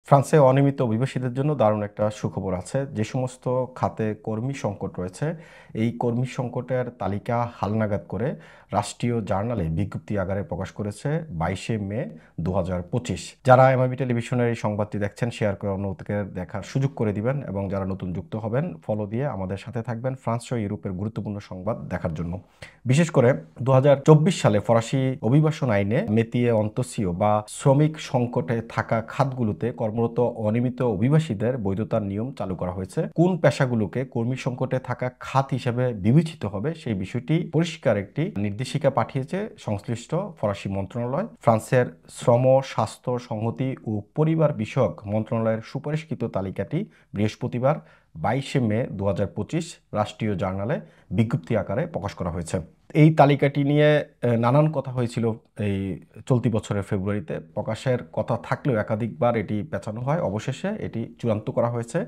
ফ্রান্সে অনিয়মিত অভিবাসীদের জন্য দারুণ একটা সুখবর আছে। যে সমস্ত খাতে কর্মী সংকট রয়েছে, এই কর্মী সংকটের তালিকা হালনাগাদ করে রাষ্ট্রীয় জার্নালে বিজ্ঞপ্তি আকারে প্রকাশ করেছে 22শে মে 2025। যারা এমআইবি টেলিভিশনের এই সংবাদটি দেখছেন, শেয়ার করে অন্যকে দেখার সুযোগ করে দিবেন এবং যারা নতুন যুক্ত হবেন ফলো দিয়ে আমাদের সাথে থাকবেন ফ্রান্স ও ইউরোপের গুরুত্বপূর্ণ সংবাদ দেখার জন্য। বিশেষ করে 2024 সালে ফরাসি অভিবাসন আইনে মেতিয়ে অন্তসীয় বা শ্রমিক সংকটে থাকা খাতগুলোতে কর্মরত অনিয়মিত অভিবাসীদের বৈধতার নিয়ম চালু করা হয়েছে। কোন পেশাগুলোকে কর্মী সংকটে থাকা খাত হিসেবে বিবেচিত হবে সেই বিষয়টি পরিষ্কার একটি নির্দেশিকা পাঠিয়েছে সংশ্লিষ্ট ফরাসি মন্ত্রণালয়। ফ্রান্সের শ্রম, স্বাস্থ্য, সংহতি ও পরিবার বিষয়ক মন্ত্রণালয়ের সুপারিশকৃত তালিকাটি বৃহস্পতিবার 22শে মে 2025 রাষ্ট্রীয় জার্নালে বিজ্ঞপ্তি আকারে প্রকাশ করা হয়েছে। এই তালিকাটি নিয়ে নানান কথা হয়েছিল এই চলতি বছরের ফেব্রুয়ারিতে। প্রকাশের কথা থাকলেও একাধিকবার এটি পেছানো হয়। অবশেষে এটি চূড়ান্ত করা হয়েছে।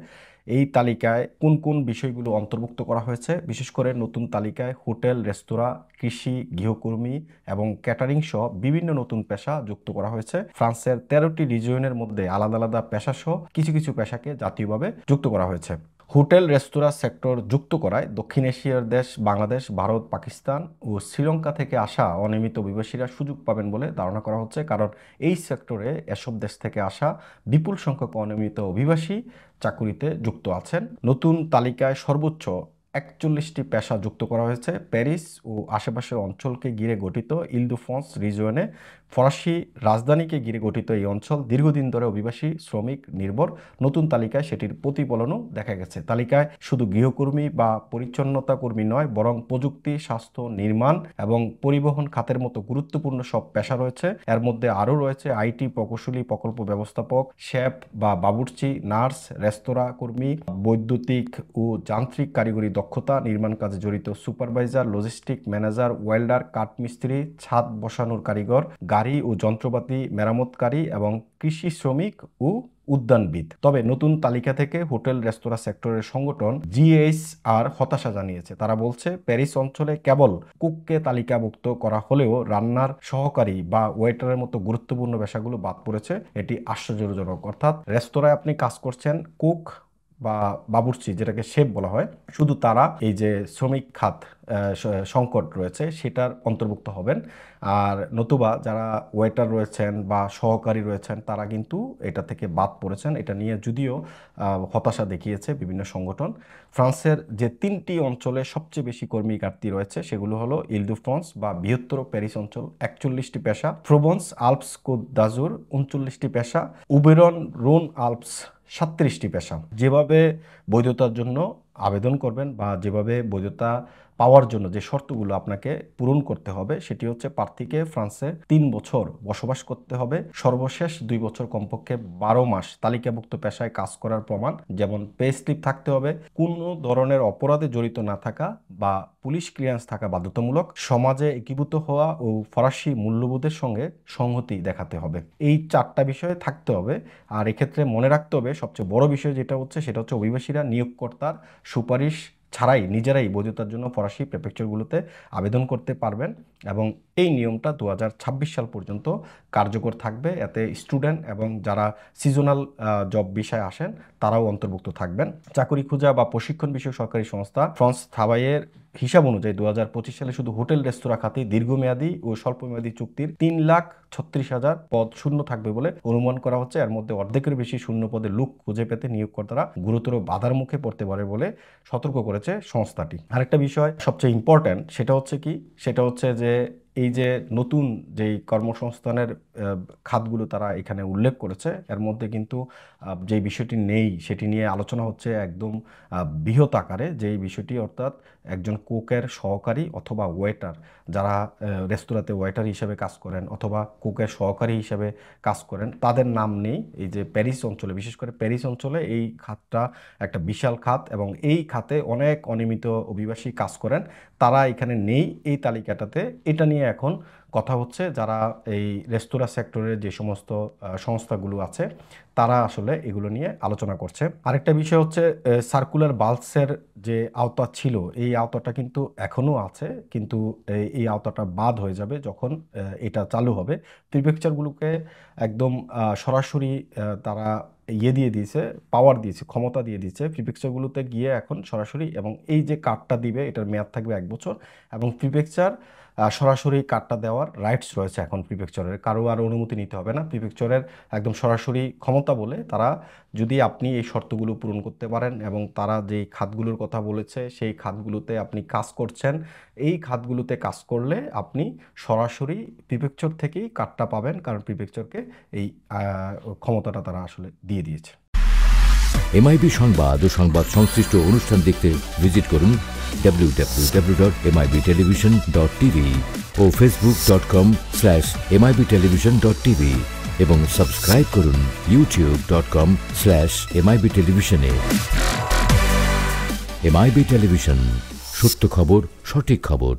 এই তালিকায় কোন কোন বিষয়গুলো অন্তর্ভুক্ত করা হয়েছে, বিশেষ করে নতুন তালিকায় হোটেল, রেস্তোরাঁ, কৃষি, গৃহকর্মী এবং ক্যাটারিং সহ বিভিন্ন নতুন পেশা যুক্ত করা হয়েছে। ফ্রান্সের 13টি রিজিয়নের মধ্যে আলাদা আলাদা পেশা সহ কিছু কিছু পেশাকে জাতীয়ভাবে যুক্ত করা হয়েছে। হোটেল, রেস্তোরাঁ সেক্টর যুক্ত করায় দক্ষিণ এশিয়ার দেশ বাংলাদেশ, ভারত, পাকিস্তান ও শ্রীলঙ্কা থেকে আসা অনিয়মিত অভিবাসীরা সুযোগ পাবেন বলে ধারণা করা হচ্ছে, কারণ এই সেক্টরে এসব দেশ থেকে আসা বিপুল সংখ্যক অনিয়মিত অভিবাসী চাকুরিতে যুক্ত আছেন। নতুন তালিকায় সর্বোচ্চ 41টি পেশা যুক্ত করা হয়েছে। প্যারিস ও আশেপাশের অঞ্চলকে ঘিরে গঠিত ইল-দে-ফ্রান্স রিজিয়নে ফরাসি রাজধানীকে ঘিরে গঠিত এই অঞ্চল দীর্ঘদিন ধরে অভিবাসী শ্রমিক নির্ভর। নতুন তালিকায় সেটির প্রতিফলনও দেখা গেছে। তালিকায় শুধু গৃহকর্মী বা পরিচ্ছন্নতা কর্মী নয়, বরং প্রযুক্তি, স্বাস্থ্য, নির্মাণ এবং পরিবহন খাতের মতো গুরুত্বপূর্ণ সব পেশা রয়েছে। এর মধ্যে আরও রয়েছে আইটি প্রকৌশলী, প্রকল্প ব্যবস্থাপক, শেফ বা বাবুর্চি, নার্স, রেস্তোরাঁ কর্মী, বৈদ্যুতিক ও যান্ত্রিক কারিগরি দক্ষতা, নির্মাণ কাজে জড়িত সুপারভাইজার, লজিস্টিক ম্যানেজার, ওয়েল্ডার, কাঠমিস্ত্রি, ছাদ বসানোর কারিগর, গাড়ি ও যন্ত্রপাতি মেরামতকারী এবং কৃষি শ্রমিক ও উদ্যানবিদ। তবে নতুন তালিকা থেকে হোটেল, রেস্তোরাঁ সেক্টরের সংগঠন জিএইচআর হতাশা জানিয়েছে। তারা বলছে, প্যারিস অঞ্চলে কেবল কুককে তালিকাভুক্ত করা হলেও রান্নার সহকারী বা ওয়েটারের মতো গুরুত্বপূর্ণ পেশাগুলো বাদ পড়েছে। এটি আশ্চর্যজনক। অর্থাৎ রেস্তোরাঁয় আপনি কাজ করছেন, কুক বা বাবুর্চি যেটাকে শেফ বলা হয়, শুধু তারা এই যে শ্রমিক খাত সংকট রয়েছে সেটার অন্তর্ভুক্ত হবেন। আর নতুবা যারা ওয়েটার রয়েছেন বা সহকারী রয়েছেন তারা কিন্তু এটা থেকে বাদ পড়েছেন। এটা নিয়ে যদিও হতাশা দেখিয়েছে বিভিন্ন সংগঠন। ফ্রান্সের যে 3টি অঞ্চলে সবচেয়ে বেশি কর্মী ঘাটতি রয়েছে সেগুলো হলো ইল-দে-ফ্রান্স বা বৃহত্তর প্যারিস অঞ্চল 41টি পেশা, প্রোভেন্স আল্পস কোত দাজুর 39টি পেশা, উবেরন রোন আল্পস 37টি পেশা। যেভাবে বৈধতার জন্য আবেদন করবেন বা যেভাবে বৈধতা পাওয়ার জন্য যে শর্তগুলো আপনাকে পূরণ করতে হবে সেটি হচ্ছে প্রার্থীকে ফ্রান্সে 3 বছর বসবাস করতে হবে, সর্বশেষ 2 বছর কমপক্ষে 12 মাস তালিকাভুক্ত পেশায় কাজ করার প্রমাণ, যেমন পে স্লিপ থাকতে হবে, কোনো ধরনের অপরাধে জড়িত না থাকা বা পুলিশ ক্লিয়ারেন্স থাকা বাধ্যতামূলক, সমাজে একীভূত হওয়া ও ফরাসি মূল্যবোধের সঙ্গে সংহতি দেখাতে হবে। এই 4টা বিষয়ে থাকতে হবে। আর এক্ষেত্রে মনে রাখতে হবে সবচেয়ে বড় বিষয় যেটা হচ্ছে সেটা হচ্ছে অভিবাসীরা নিয়োগকর্তার সুপারিশ ছাড়াই নিজেরাই বৈধতার জন্য ফরাসি প্রেফেকচারগুলোতে আবেদন করতে পারবেন এবং এই নিয়মটা 2026 সাল পর্যন্ত কার্যকর থাকবে। এতে স্টুডেন্ট এবং যারা সিজনাল জব বিষয়ে আসেন তারাও অন্তর্ভুক্ত থাকবেন। চাকরি খোঁজা বা প্রশিক্ষণ বিষয়ক সরকারি সংস্থা ফ্রান্স থাবাইয়ের হিসাব অনুযায়ী 2025 সালে শুধু হোটেল, রেস্তোরাঁ খাতে দীর্ঘমেয়াদী ও স্বল্পমেয়াদী চুক্তির 3,36,000 পদ শূন্য থাকবে বলে অনুমান করা হচ্ছে। এর মধ্যে অর্ধেকের বেশি শূন্য পদে লোক খুঁজে পেতে নিয়োগকর্তারা গুরুতর বাধার মুখে পড়তে পারে বলে সতর্ক করেছে সংস্থাটি। আরেকটা বিষয় সবচেয়ে ইম্পর্ট্যান্ট সেটা হচ্ছে কি, সেটা হচ্ছে যে এই যে নতুন যেই কর্মসংস্থানের খাতগুলো তারা এখানে উল্লেখ করেছে এর মধ্যে কিন্তু যেই বিষয়টি নেই সেটি নিয়ে আলোচনা হচ্ছে একদম বৃহৎ আকারে। যেই বিষয়টি অর্থাৎ একজন কুকের সহকারী অথবা ওয়েটার, যারা রেস্তোরাঁতে ওয়েটার হিসেবে কাজ করেন অথবা কুকের সহকারী হিসেবে কাজ করেন, তাদের নাম নেই এই যে প্যারিস অঞ্চলে। বিশেষ করে প্যারিস অঞ্চলে এই খাতটা একটা বিশাল খাত এবং এই খাতে অনেক অনিয়মিত অভিবাসী কাজ করেন, তারা এখানে নেই এই তালিকাটাতে। এটা নিয়ে এখন কথা হচ্ছে। যারা এই রেস্তোরাঁ সেক্টরের যে সমস্ত সংস্থাগুলো আছে তারা আসলে এগুলো নিয়ে আলোচনা করছে। আরেকটা বিষয় হচ্ছে সার্কুলার বালসের যে আওতা ছিল এই আওতাটা কিন্তু এখনও আছে, কিন্তু এই আওতাটা বাদ হয়ে যাবে যখন এটা চালু হবে। প্রিফেকচারগুলোকে একদম সরাসরি তারা দিয়ে দিয়েছে, পাওয়ার দিয়েছে, ক্ষমতা দিয়ে দিয়েছে প্রিফেকচারগুলোতে গিয়ে এখন সরাসরি, এবং এই যে কার্ডটা দিবে এটার মেয়াদ থাকবে 1 বছর, এবং প্রিফেকচার সরাসরি কার্ডটা দেওয়ার রাইটস রয়েছে এখন প্রিফেকচারের, কারো আর অনুমতি নিতে হবে না। প্রিফেকচারের একদম সরাসরি ক্ষমতা বলে তারা, যদি আপনি এই শর্তগুলো পূরণ করতে পারেন এবং তারা যেই খাতগুলোর কথা বলেছে সেই খাতগুলোতে আপনি কাজ করছেন, এই খাতগুলোতে কাজ করলে আপনি সরাসরি প্রিফেকচার থেকেই কার্ডটা পাবেন, কারণ প্রিফেকচারকে এই ক্ষমতাটা তারা আসলে দিয়ে দিয়েছে। এমআইবি সংবাদ ও সংবাদ সংশ্লিষ্ট অনুষ্ঠান দেখতে ভিজিট করুন www.mibtelevision.tv ও facebook.com/mibtelevision.tv এবং সাবস্ক্রাইব করুন youtube.com/mibtelevision এ। এমআইবি টেলিভিশন, সত্য খবর, সঠিক খবর।